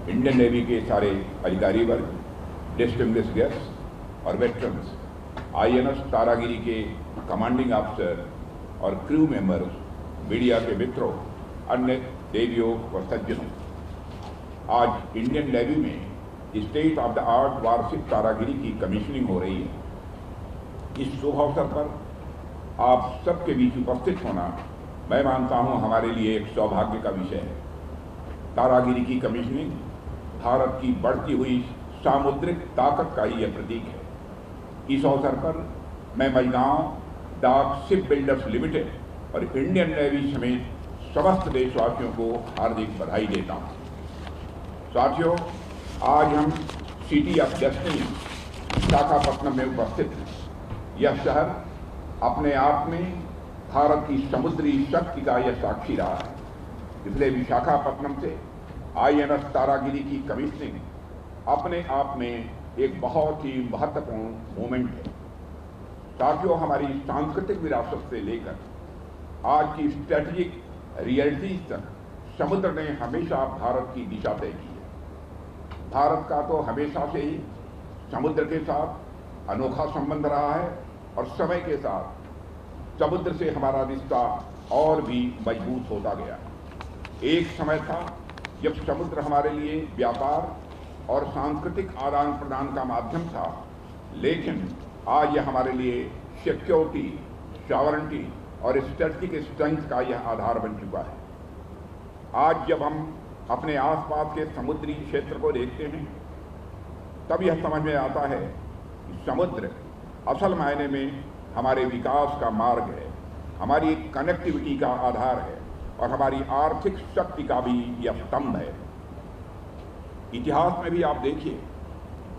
Indian navy के सारे अधिकारी वर्ग, डिस्टिंग्विश्ड गेस्ट और वेटरन्स, आईएनएस तारागिरी के कमांडिंग ऑफिसर और क्रू मेंबर्स, मीडिया के मित्रों, अन्य देवियों व सज्जनों, आज इंडियन नेवी में स्टेट ऑफ द आर्ट वार्षिक तारागिरी की कमीशनिंग हो रही है। इस शुभ अवसर पर आप सबके बीच उपस्थित होना मैं मानता हूं हमारे लिए एक सौभाग्य का विषय है। तारागिरी की कमीशनिंग भारत की बढ़ती हुई सामुद्रिक ताकत का ही यह प्रतीक है। इस अवसर पर मैं मझगांव डाक शिप बिल्डर्स लिमिटेड और इंडियन नेवी समेत समस्त देशवासियों को हार्दिक बधाई देता हूं। साथियों, आज हम सिटी ऑफ डेस्टिनी विशाखापट्टनम में उपस्थित हैं। यह शहर अपने आप में भारत की समुद्री शक्ति का यह साक्षी रहा है। इसलिए विशाखापट्टनम से आईएनएस तारागिरी की कमीशनिंग अपने आप में एक बहुत ही महत्वपूर्ण मोमेंट है। साथियों, हमारी सांस्कृतिक विरासत से लेकर आज की स्ट्रेटेजिक रियलिटी तक समुद्र ने हमेशा भारत की दिशा तय की है। भारत का तो हमेशा से ही समुद्र के साथ अनोखा संबंध रहा है और समय के साथ समुद्र से हमारा रिश्ता और भी मजबूत होता गया। एक समय था जब समुद्र हमारे लिए व्यापार और सांस्कृतिक आदान प्रदान का माध्यम था, लेकिन आज यह हमारे लिए सिक्योरिटी, सॉवरेंटी और स्ट्रेटेजिक स्ट्रेंथ का यह आधार बन चुका है। आज जब हम अपने आसपास के समुद्री क्षेत्र को देखते हैं तब यह समझ में आता है कि समुद्र असल मायने में हमारे विकास का मार्ग है, हमारी कनेक्टिविटी का आधार है और हमारी आर्थिक शक्ति का भी यह स्तंभ है। इतिहास में भी आप देखिए,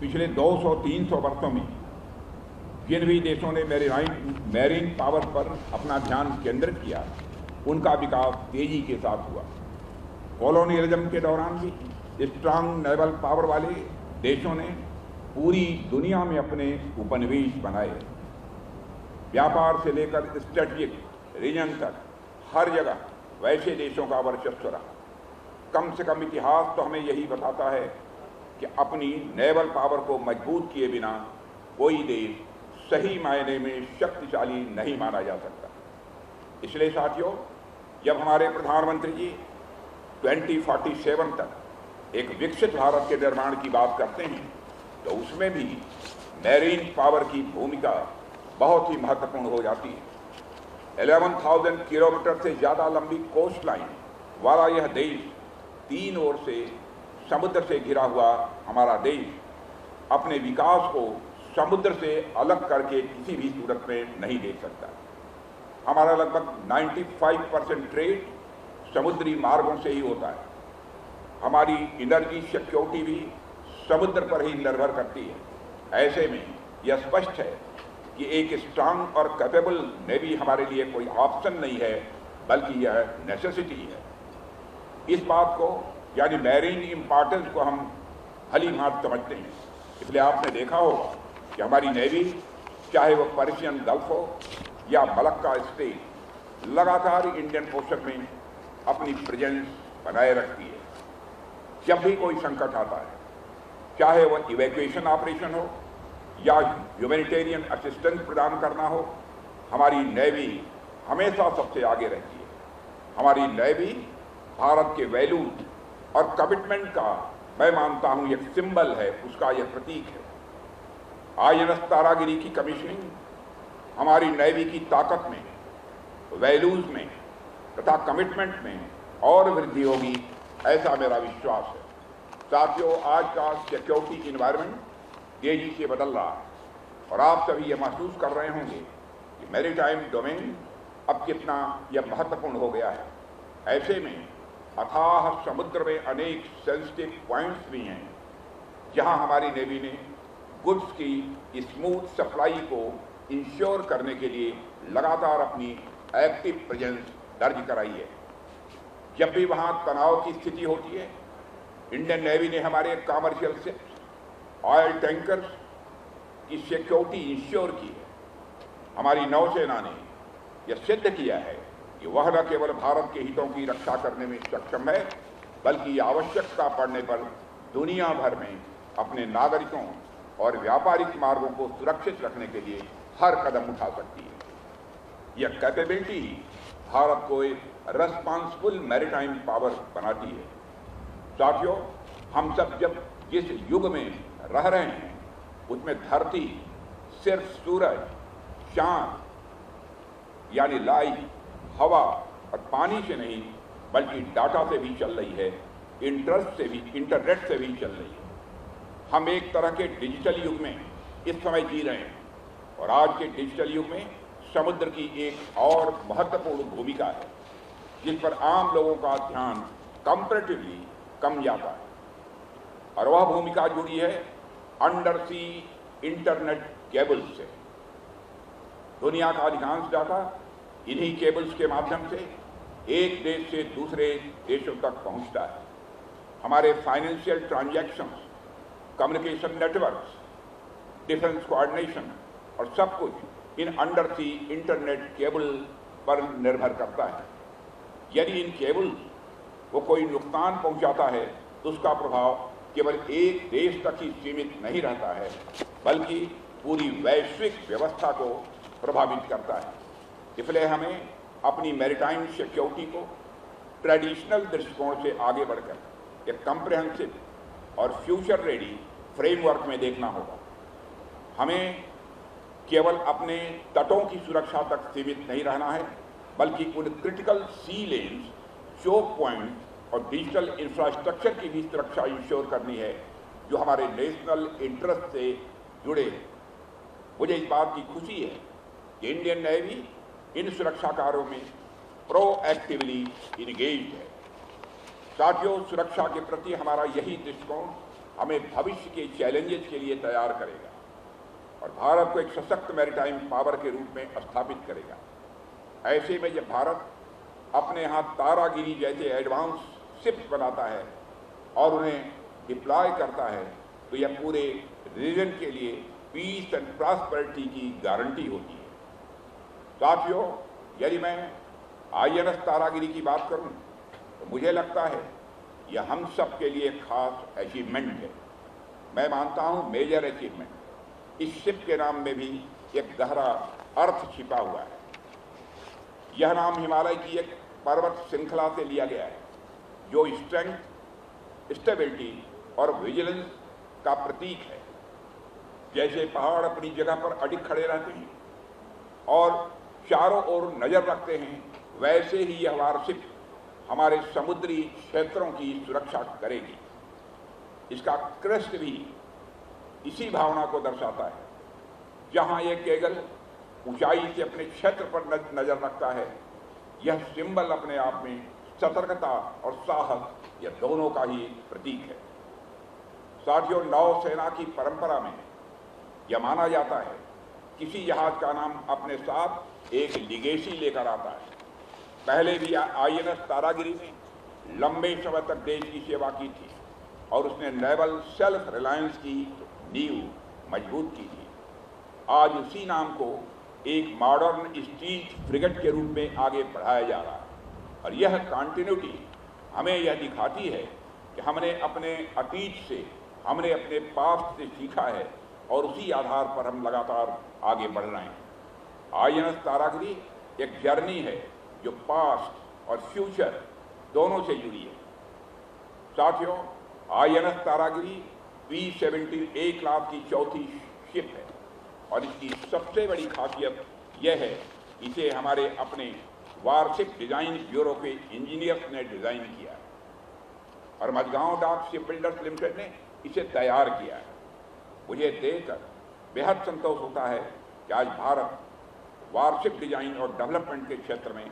पिछले 200-300 वर्षों में जिन भी देशों ने मैरीन पावर पर अपना ध्यान केंद्रित किया, उनका विकास तेजी के साथ हुआ। कॉलोनियलिज्म के दौरान भी स्ट्रांग नेवल पावर वाले देशों ने पूरी दुनिया में अपने उपनिवेश बनाए। व्यापार से लेकर स्ट्रेटेजिक रीजन तक हर जगह वैसे देशों का वर्चस्व रहा। कम से कम इतिहास तो हमें यही बताता है कि अपनी नेवल पावर को मजबूत किए बिना कोई देश सही मायने में शक्तिशाली नहीं माना जा सकता। इसलिए साथियों, जब हमारे प्रधानमंत्री जी 2047 तक एक विकसित भारत के निर्माण की बात करते हैं तो उसमें भी मैरीन पावर की भूमिका बहुत ही महत्वपूर्ण हो जाती है। 11,000 किलोमीटर से ज़्यादा लंबी कोस्ट लाइन वाला यह देश, तीन ओर से समुद्र से घिरा हुआ हमारा देश अपने विकास को समुद्र से अलग करके किसी भी सूरत में नहीं देख सकता। हमारा लगभग 95% ट्रेड समुद्री मार्गों से ही होता है। हमारी एनर्जी सिक्योरिटी भी समुद्र पर ही निर्भर करती है। ऐसे में यह स्पष्ट है कि एक स्ट्रांग और कैपेबल नेवी हमारे लिए कोई ऑप्शन नहीं है, बल्कि यह नेसेसिटी है। इस बात को यानी मैरीन इंपॉर्टेंस को हम भली भांति समझते हैं। इसलिए आपने देखा होगा कि हमारी नेवी, चाहे वो पर्शियन गल्फ हो या मलक्का स्टेट, लगातार इंडियन ओशन में अपनी प्रेजेंस बनाए रखती है। जब भी कोई संकट आता है, चाहे वह इवैक्यूएशन ऑपरेशन हो या ह्यूमैनिटेरियन असिस्टेंस प्रदान करना हो, हमारी नेवी हमेशा सबसे आगे रहती है। हमारी नेवी भारत के वैल्यूज और कमिटमेंट का मैं मानता हूं एक सिंबल है, उसका यह प्रतीक है। आईएनएस तारागिरी की कमीशनिंग हमारी नेवी की ताकत में, वैल्यूज में तथा कमिटमेंट में और वृद्धि होगी, ऐसा मेरा विश्वास है। साथियों, आज का सिक्योरिटी इन्वायरमेंट तेजी से बदल रहा है और आप सभी ये महसूस कर रहे होंगे कि मैरीटाइम डोमेन अब कितना यह महत्वपूर्ण हो गया है। ऐसे में अथाह समुद्र में अनेक सेंसिटिव पॉइंट्स भी हैं जहां हमारी नेवी ने गुड्स की स्मूथ सप्लाई को इंश्योर करने के लिए लगातार अपनी एक्टिव प्रेजेंस दर्ज कराई है। जब भी वहां तनाव की स्थिति होती है, इंडियन नेवी ने हमारे कमर्शियल शिप्स, ऑयल टैंकर्स की सिक्योरिटी इंश्योर की है। हमारी नौसेना ने यह सिद्ध किया है कि वह न केवल भारत के हितों की रक्षा करने में सक्षम है, बल्कि आवश्यकता पड़ने पर दुनिया भर में अपने नागरिकों और व्यापारिक मार्गों को सुरक्षित रखने के लिए हर कदम उठा सकती है। यह कैपेबिलिटी भारत को एक रेस्पॉन्सिबल मैरीटाइम पावर बनाती है। साथियों, हम सब जब जिस युग में रह रहे हैं उसमें धरती सिर्फ सूरज, चांद यानी लाइट, हवा और पानी से नहीं बल्कि डाटा से भी चल रही है, इंटरनेट से भी चल रही है। हम एक तरह के डिजिटल युग में इस समय जी रहे हैं और आज के डिजिटल युग में समुद्र की एक और महत्वपूर्ण भूमिका है जिस पर आम लोगों का ध्यान कंपैरेटिवली कम जाता है, और वह भूमिका जुड़ी है अंडर सी इंटरनेट केबल्स से। दुनिया का अधिकांश डाटा इन्हीं केबल्स के माध्यम से एक देश से दूसरे देशों तक पहुंचता है। हमारे financial transactions, communication networks, defence coordination और सब कुछ इन अंडर सी इंटरनेट केबल पर निर्भर करता है। यदि इन केबल्स को कोई नुकसान पहुंचाता है तो उसका प्रभाव केवल एक देश तक ही सीमित नहीं रहता है बल्कि पूरी वैश्विक व्यवस्था को प्रभावित करता है। इसलिए हमें अपनी मैरीटाइम सिक्योरिटी को ट्रेडिशनल दृष्टिकोण से आगे बढ़कर एक कम्प्रिहेंसिव और फ्यूचर रेडी फ्रेमवर्क में देखना होगा। हमें केवल अपने तटों की सुरक्षा तक सीमित नहीं रहना है बल्कि उन क्रिटिकल सी लेन्स, चोक पॉइंट और डिजिटल इंफ्रास्ट्रक्चर की भी सुरक्षा इंश्योर करनी है जो हमारे नेशनल इंटरेस्ट से जुड़े हैं। मुझे इस बात की खुशी है कि इंडियन नेवी इन सुरक्षा कार्यों में प्रोएक्टिवली इंगेज्ड है। साथियों, सुरक्षा के प्रति हमारा यही दृष्टिकोण हमें भविष्य के चैलेंजेस के लिए तैयार करेगा और भारत को एक सशक्त मैरीटाइम पावर के रूप में स्थापित करेगा। ऐसे में जब भारत अपने यहाँ तारागिरी जैसे एडवांस शिप्स बनाता है और उन्हें डिप्लॉय करता है तो यह पूरे रीजन के लिए पीस एंड प्रॉस्पेरिटी की गारंटी होती है। साथियों, यदि मैं INS तारागिरी की बात करूं तो मुझे लगता है यह हम सब के लिए खास अचीवमेंट है। मैं मानता हूं मेजर अचीवमेंट। इस शिप के नाम में भी एक गहरा अर्थ छिपा हुआ है। यह नाम हिमालय की एक पर्वत श्रृंखला से लिया गया है जो स्ट्रेंथ, स्टेबिलिटी और विजिलेंस का प्रतीक है। जैसे पहाड़ अपनी जगह पर अडिग खड़े रहते हैं और चारों ओर नजर रखते हैं, वैसे ही यह वारशिप हमारे समुद्री क्षेत्रों की सुरक्षा करेगी। इसका क्रेस्ट भी इसी भावना को दर्शाता है। जहां यह केगल ऊंचाई से अपने क्षेत्र पर नजर रखता है, यह सिंबल अपने आप में सतर्कता और साहस, यह दोनों का ही प्रतीक है। साथियों, नौसेना की परंपरा में यह माना जाता है किसी जहाज का नाम अपने साथ एक लिगेसी लेकर आता है। पहले भी INS तारागिरी ने लंबे समय तक देश की सेवा की थी और उसने नेवल सेल्फ रिलायंस की नींव मजबूत की थी। आज उसी नाम को एक मॉडर्न स्टील्थ फ्रिगेट के रूप में आगे बढ़ाया जा रहा है और यह कंटिन्यूटी हमें यह दिखाती है कि हमने अपने अतीत से, हमने अपने पास्ट से सीखा है और उसी आधार पर हम लगातार आगे बढ़ रहे हैं। INS तारागिरी एक जर्नी है जो पास्ट और फ्यूचर दोनों से जुड़ी है। साथियों, INS तारागिरी P-70 1 लाख की चौथी शिप है और इसकी सबसे बड़ी खासियत यह है इसे हमारे अपने वार्षिक डिजाइन ब्यूरो के इंजीनियर्स ने डिजाइन किया है और Mazagon dock shipbuilders limited ने इसे तैयार किया है। मुझे देखकर बेहद संतोष होता है कि आज भारत वार्षिक डिजाइन और डेवलपमेंट के क्षेत्र में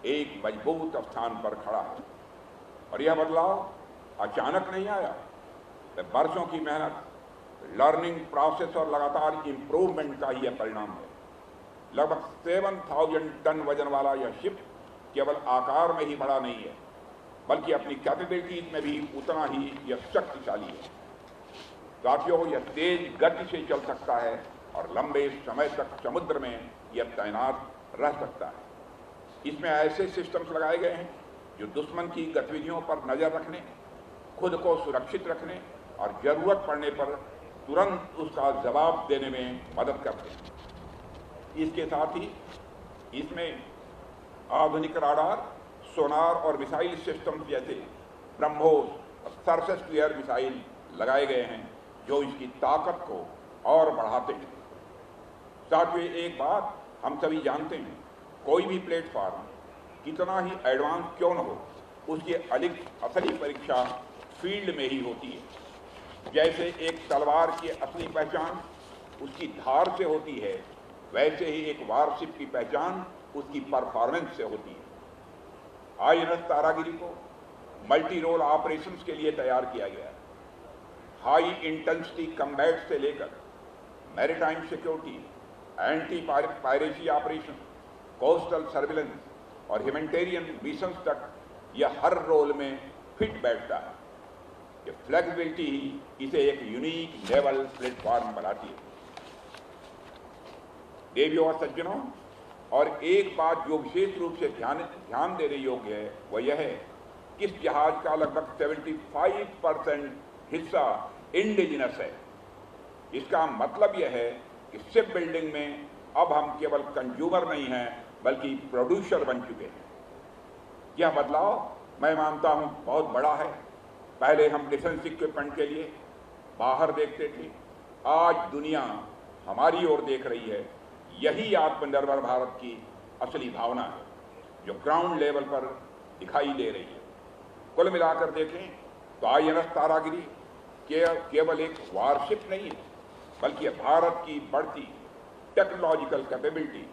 एक मजबूत स्थान पर खड़ा है और यह बदलाव अचानक नहीं आया। वर्षों की मेहनत, लर्निंग प्रोसेस और लगातार इम्प्रूवमेंट का ही यह परिणाम है। लगभग 7000 टन वजन वाला यह शिप केवल आकार में ही बड़ा नहीं है बल्कि अपनी कैपेबिलिटीज में भी उतना ही यह शक्तिशाली है। साथियों, यह तेज गति से चल सकता है और लंबे समय तक समुद्र में यह तैनात रह सकता है। इसमें ऐसे सिस्टम्स लगाए गए हैं जो दुश्मन की गतिविधियों पर नजर रखने, खुद को सुरक्षित रखने और जरूरत पड़ने पर तुरंत उसका जवाब देने में मदद करते हैं। इसके साथ ही इसमें आधुनिक राडार, सोनार और मिसाइल सिस्टम जैसे ब्रह्मोस और सरफेस टू एयर मिसाइल लगाए गए हैं जो इसकी ताकत को और बढ़ाते हैं। साथ ही एक बात हम सभी जानते हैं, कोई भी प्लेटफॉर्म कितना ही एडवांस क्यों न हो, उसकी असली परीक्षा फील्ड में ही होती है। जैसे एक तलवार की असली पहचान उसकी धार से होती है, वैसे ही एक वारशिप की पहचान उसकी परफॉर्मेंस से होती है। INS तारागिरी को मल्टी रोल ऑपरेशंस के लिए तैयार किया गया है। हाई इंटेंसिटी कम्बैट से लेकर maritime security, anti piracy operation, coastal surveillance और ह्यूमैनिटेरियन मिशंस तक यह हर रोल में फिट बैठता है। ये फ्लेक्सिबिलिटी ही इसे एक यूनिक नेवल प्लेटफॉर्म बनाती है। देवियों और सज्जनों, और एक बात जो विशेष रूप से ध्यान देने योग्य है वह यह है कि इस जहाज का लगभग 75% हिस्सा इंडिजिनस है। इसका मतलब यह है कि शिप बिल्डिंग में अब हम केवल कंज्यूमर नहीं हैं बल्कि प्रोड्यूसर बन चुके हैं। यह बदलाव मैं मानता हूं बहुत बड़ा है। पहले हम डिफेंस इक्विपमेंट के लिए बाहर देखते थे, आज दुनिया हमारी ओर देख रही है। यही आत्मनिर्भर भारत की असली भावना है जो ग्राउंड लेवल पर दिखाई दे रही है। कुल मिलाकर देखें तो INS तारागिरी केवल एक वारशिप नहीं है बल्कि भारत की बढ़ती टेक्नोलॉजिकल कैपेबिलिटी,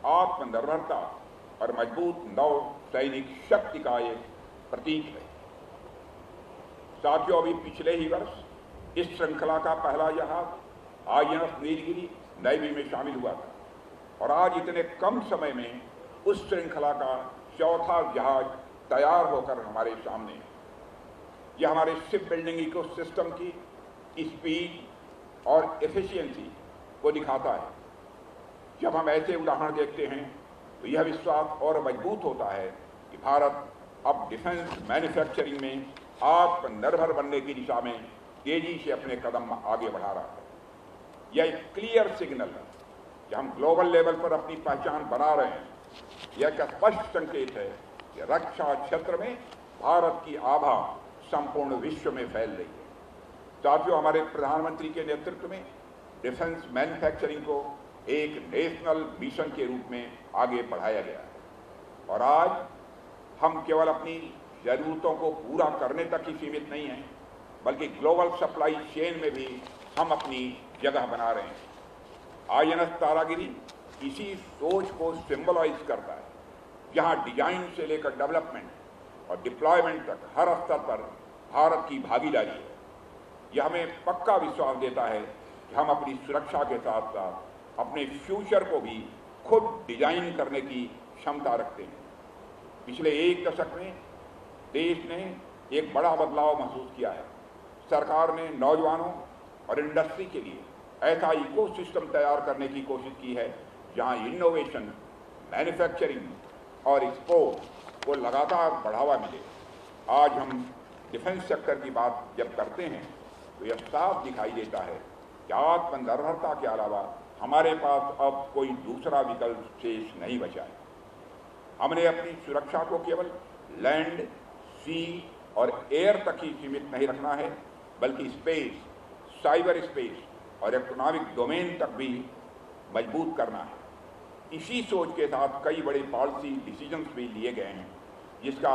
आत्मनिर्भरता और मजबूत नौ सैनिक शक्ति का एक प्रतीक है। साथियों, अभी पिछले ही वर्ष इस श्रृंखला का पहला जहाज INS नीलगिरी नेवी में शामिल हुआ था और आज इतने कम समय में उस श्रृंखला का चौथा जहाज तैयार होकर हमारे सामने है। यह हमारे शिप बिल्डिंग इकोसिस्टम की स्पीड और एफिशिएंसी को दिखाता है। जब हम ऐसे उदाहरण देखते हैं तो यह विश्वास और मजबूत होता है कि भारत अब डिफेंस मैन्युफैक्चरिंग में आत्मनिर्भर बनने की दिशा में तेजी से अपने कदम आगे बढ़ा रहा है। यह एक क्लियर सिग्नल है कि हम ग्लोबल लेवल पर अपनी पहचान बना रहे हैं। यह एक स्पष्ट संकेत है कि रक्षा क्षेत्र में भारत की आभा संपूर्ण विश्व में फैल रही है। साथियों, हमारे प्रधानमंत्री के नेतृत्व में डिफेंस मैन्युफैक्चरिंग को एक नेशनल मिशन के रूप में आगे बढ़ाया गया है और आज हम केवल अपनी जरूरतों को पूरा करने तक ही सीमित नहीं हैं बल्कि ग्लोबल सप्लाई चेन में भी हम अपनी जगह बना रहे हैं। INS तारागिरी इसी सोच को सिंबलाइज करता है, जहां डिजाइन से लेकर डेवलपमेंट और डिप्लॉयमेंट तक हर स्तर पर भारत की भागीदारी है। यह हमें पक्का विश्वास देता है कि हम अपनी सुरक्षा के साथ साथ अपने फ्यूचर को भी खुद डिजाइन करने की क्षमता रखते हैं। पिछले एक दशक में देश ने एक बड़ा बदलाव महसूस किया है। सरकार ने नौजवानों और इंडस्ट्री के लिए ऐसा इकोसिस्टम तैयार करने की कोशिश की है जहां इनोवेशन, मैन्युफैक्चरिंग और एक्सपोर्ट को लगातार बढ़ावा मिले। आज हम डिफेंस सेक्टर की बात जब करते हैं तो यह साफ दिखाई देता है कि आत्मनिर्भरता के अलावा हमारे पास अब कोई दूसरा विकल्प शेष नहीं बचा है। हमने अपनी सुरक्षा को केवल लैंड, सी और एयर तक ही सीमित नहीं रखना है बल्कि स्पेस, साइबर स्पेस और इकोनॉमिक डोमेन तक भी मजबूत करना है। इसी सोच के साथ कई बड़े पॉलिसी डिसीजंस भी लिए गए हैं जिसका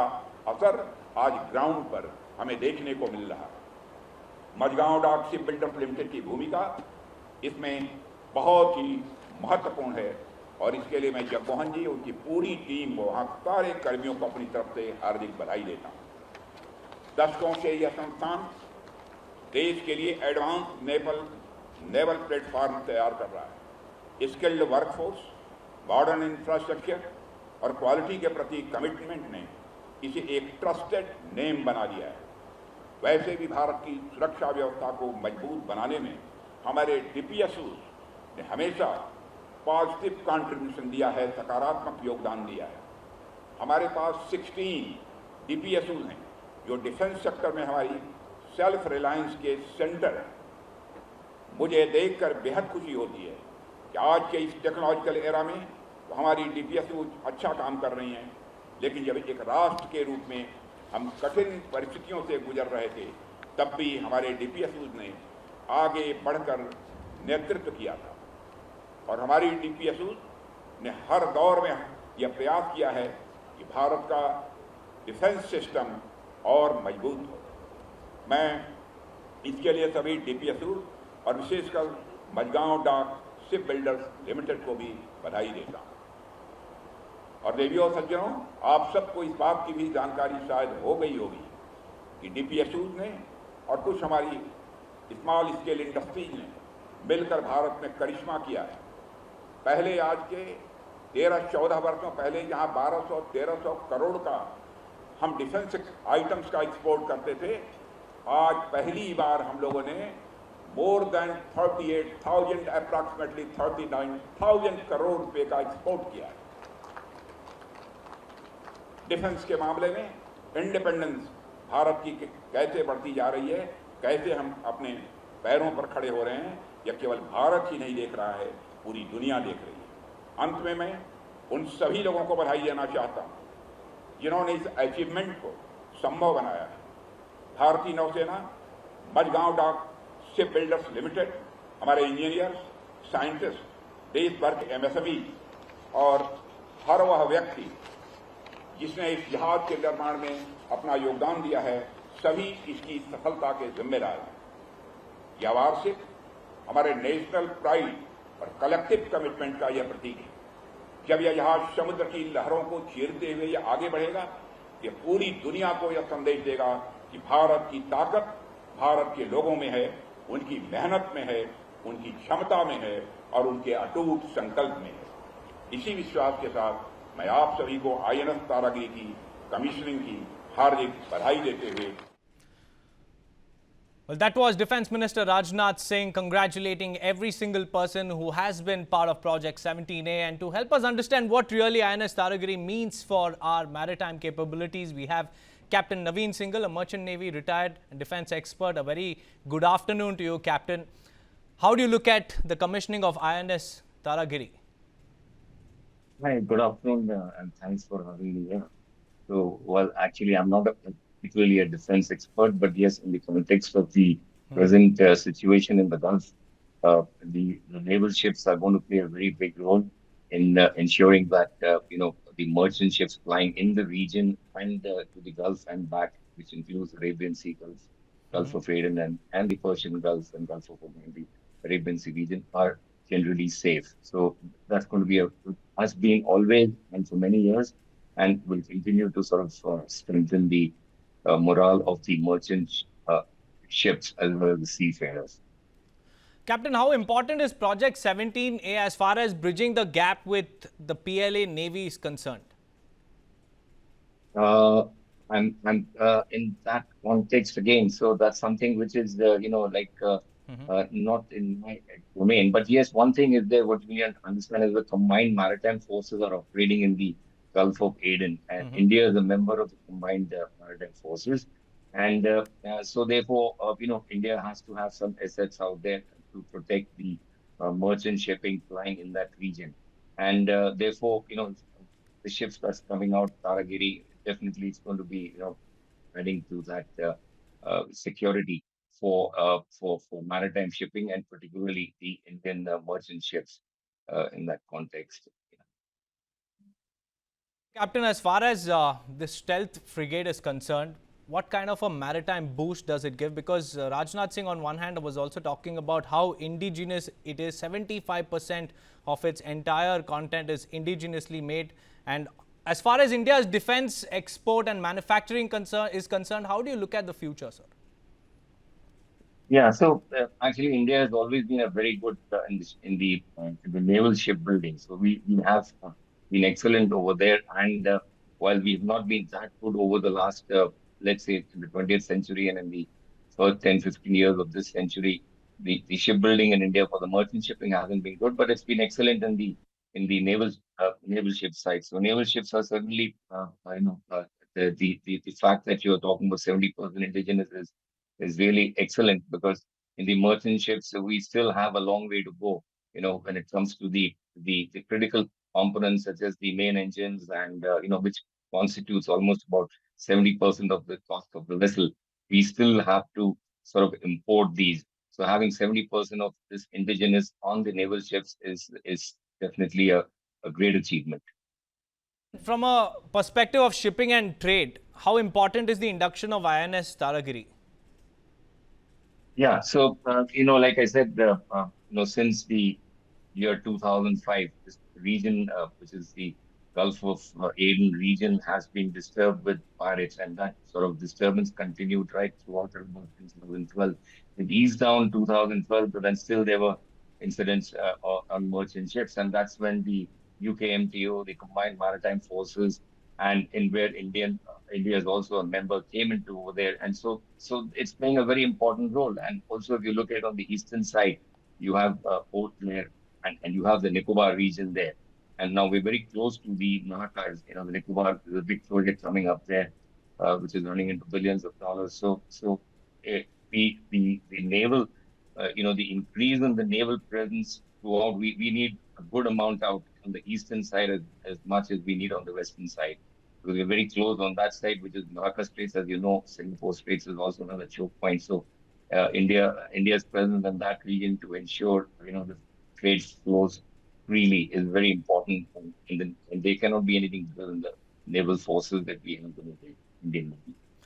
असर आज ग्राउंड पर हमें देखने को मिल रहा है। Mazagon dock shipbuilders limited की भूमिका इसमें बहुत ही महत्वपूर्ण है और इसके लिए मैं जगमोहन जी, उनकी पूरी टीम को, वहाँ सारे कर्मियों को अपनी तरफ से हार्दिक बधाई देता हूँ। दशकों से यह संस्थान देश के लिए एडवांस नेवल प्लेटफॉर्म तैयार कर रहा है। स्किल्ड वर्कफोर्स, मॉडर्न इंफ्रास्ट्रक्चर और क्वालिटी के प्रति कमिटमेंट ने इसे एक ट्रस्टेड नेम बना दिया है। वैसे भी भारत की सुरक्षा व्यवस्था को मजबूत बनाने में हमारे DPSUs ने हमेशा पॉजिटिव कंट्रीब्यूशन दिया है, सकारात्मक योगदान दिया है। हमारे पास 16 DPSUs हैं जो डिफेंस सेक्टर में हमारी सेल्फ रिलायंस के सेंटर हैं। मुझे देखकर बेहद खुशी होती है कि आज के इस टेक्नोलॉजिकल एरा में तो हमारी डीपीएसयू अच्छा काम कर रही हैं, लेकिन जब एक राष्ट्र के रूप में हम कठिन परिस्थितियों से गुजर रहे थे, तब भी हमारे डीपीएसयू ने आगे बढ़कर नेतृत्व किया था और हमारी डीपीएसयू ने हर दौर में यह प्रयास किया है कि भारत का डिफेंस सिस्टम और मजबूत हो। मैं इसके लिए सभी डीपीएसयू और विशेषकर मझगांव डाक शिप बिल्डर्स लिमिटेड को भी बधाई देता हूं। और देवियों और सज्जनों, आप सबको इस बात की भी जानकारी शायद हो गई होगी कि डीपीएसयू ने और कुछ हमारी स्मॉल स्केल इंडस्ट्रीज ने मिलकर भारत में करिश्मा किया है। पहले आज के 13-14 वर्षों पहले जहां 1200-1300 करोड़ का हम डिफेंस आइटम्स का एक्सपोर्ट करते थे, आज पहली बार हम लोगों ने मोर देन 38,000 अप्रॉक्सीमेटली 39,000 करोड़ रुपए का एक्सपोर्ट किया है। डिफेंस के मामले में इंडिपेंडेंस भारत की कैसे बढ़ती जा रही है, कैसे हम अपने पैरों पर खड़े हो रहे हैं, यह केवल भारत ही नहीं देख रहा है, पूरी दुनिया देख रही है। अंत में मैं उन सभी लोगों को बधाई देना चाहता हूं जिन्होंने इस अचीवमेंट को संभव बनाया है। भारतीय नौसेना, मझगांव डाक शिप बिल्डर्स लिमिटेड, हमारे इंजीनियर्स, साइंटिस्ट, देश भर के एमएसएमई और हर वह व्यक्ति जिसने इस जहाज के निर्माण में अपना योगदान दिया है, सभी इसकी सफलता के जिम्मेदार हैं। यह वार्षिक हमारे नेशनल प्राइड और कलेक्टिव कमिटमेंट का यह प्रतीक है। जब यह जहाज समुद्र की लहरों को चीरते हुए यह आगे बढ़ेगा, यह पूरी दुनिया को यह संदेश देगा कि भारत की ताकत भारत के लोगों में है, उनकी मेहनत में है, उनकी क्षमता में है और उनके अटूट संकल्प में है। इसी विश्वास के साथ मैं आप सभी को आईएनएस तारागिरी की कमीशनिंग की हार्दिक बधाई देते हुए। Well, that was Defence Minister Rajnath Singh congratulating every single person who has been part of Project 17A. And to help us understand what really INS Taragiri means for our maritime capabilities, we have Captain Naveen Singhal, a Merchant Navy retired defence expert. A very good afternoon to you, Captain. How do you look at the commissioning of INS Taragiri? Hi, good afternoon, and thanks for having me here. So, well, actually, I'm not particularly a defense expert, but yes, in the context of the present situation in the Gulf, the naval ships are going to play a very big role in ensuring that the merchant ships plying in the region and to the Gulf and back, which includes Arabian Sea Gulf, Gulf of Aden, and the Persian Gulf and Gulf of Oman, the Arabian Sea region, are generally safe. So that's going to be has been always and for many years, and will continue to sort of strengthen the morale of the merchant ships as well as the seafarers. Captain, how important is Project 17A as far as bridging the gap with the PLA Navy is concerned? And in that context again, so that's something which is not in my domain. But yes, one thing is there. What we understand is the combined maritime forces are operating in the Gulf of Aden, and India is a member of the combined maritime forces, and so therefore, India has to have some assets out there to protect the merchant shipping flying in that region, and therefore, the ships that's coming out, Taragiri, definitely it's going to be, adding to that security for maritime shipping and particularly the Indian merchant ships in that context. Captain, as far as the stealth frigate is concerned, what kind of a maritime boost does it give? Because Rajnath Singh on one hand was also talking about how indigenous it is. 75% of its entire content is indigenously made. And as far as India's defense export and manufacturing is concerned, how do you look at the future, sir? Yeah, so actually India has always been a very good in the naval shipbuilding. So we have been excellent over there. And while we've not been that good over the last, let's say, in the 20th century and in the first 10, 15 years of this century, the shipbuilding in India for the merchant shipping hasn't been good, but it's been excellent in the naval ship side. So naval ships are certainly, the fact that you're talking about 70% indigenous is really excellent because in the merchant ships, we still have a long way to go, when it comes to the critical components such as the main engines and, which constitutes almost about 70% of the cost of the vessel. We still have to sort of import these. So having 70% of this indigenous on the naval ships is definitely a great achievement. From a perspective of shipping and trade, how important is the induction of INS Taragiri? Yeah, so like I said, since the year 2005, this region, which is the Gulf of Aden region, has been disturbed with pirates, and that sort of disturbance continued right throughout about 2012. It eased down 2012, but then still there were incidents on merchant ships, and that's when the UKMTO, the Combined Maritime Forces, and in where India is also a member, came into over there, and so it's playing a very important role. And also, if you look at on the eastern side, you have Port Blair and you have the Nicobar region there. And now we're very close to the Nahakas. The Nicobar is a big project coming up there, which is running into billions of dollars. Uh, the naval, the increase in the naval presence throughout, we need a good amount out on the eastern side as much as we need on the western side. Because we're very close on that side, which is Malacca Straits. As you know, Singapore Straits is also another choke point. So India's presence in that region to ensure the trade flows freely is very important, and there cannot be anything other than the naval forces that we have in the Indian Navy.